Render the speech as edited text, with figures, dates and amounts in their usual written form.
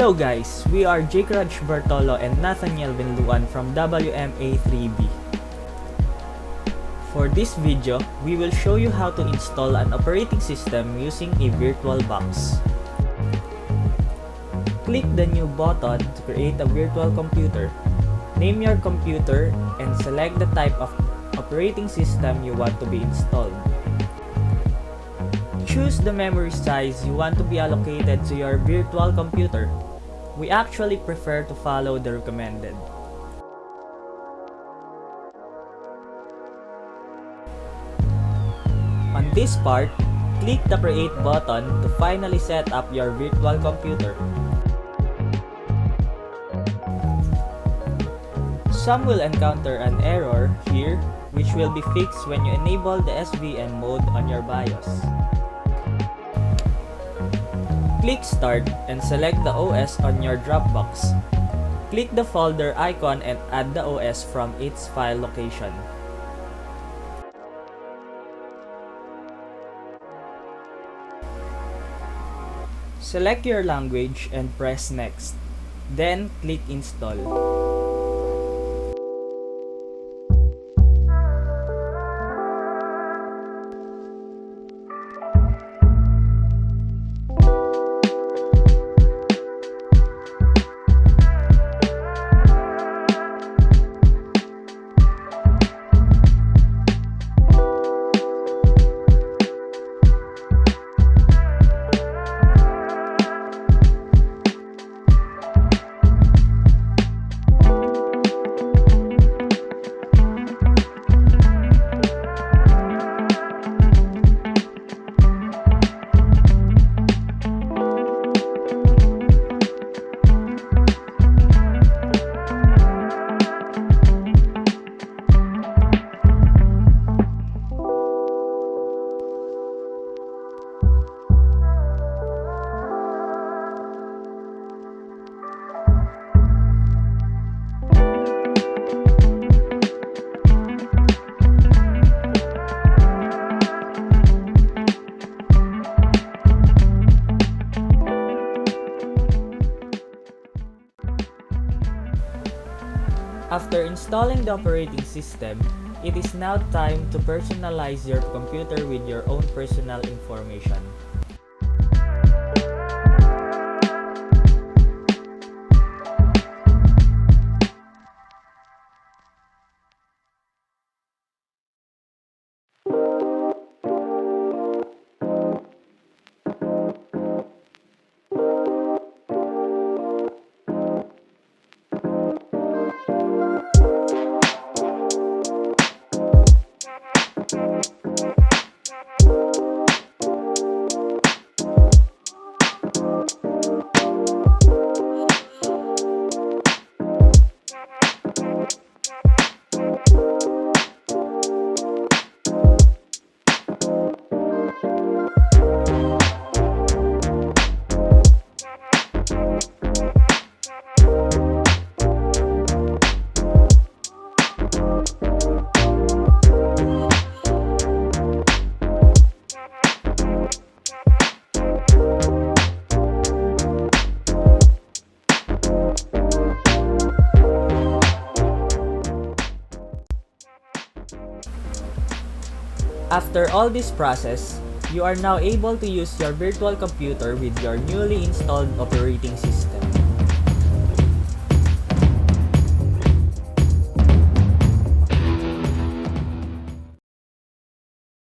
Hello guys, we are Jake Raj Bartolo and Nathaniel Benluan from WMA3B. For this video, we will show you how to install an operating system using a VirtualBox. Click the New button to create a virtual computer. Name your computer and select the type of operating system you want to be installed. Choose the memory size you want to be allocated to your virtual computer. We actually prefer to follow the recommended. On this part, click the Create button to finally set up your virtual computer. Some will encounter an error here, which will be fixed when you enable the SVN mode on your BIOS. Click Start and select the OS on your Dropbox. Click the folder icon and add the OS from its file location. Select your language and press Next. Then click Install. After installing the operating system, it is now time to personalize your computer with your own personal information. After all this process, you are now able to use your virtual computer with your newly installed operating system.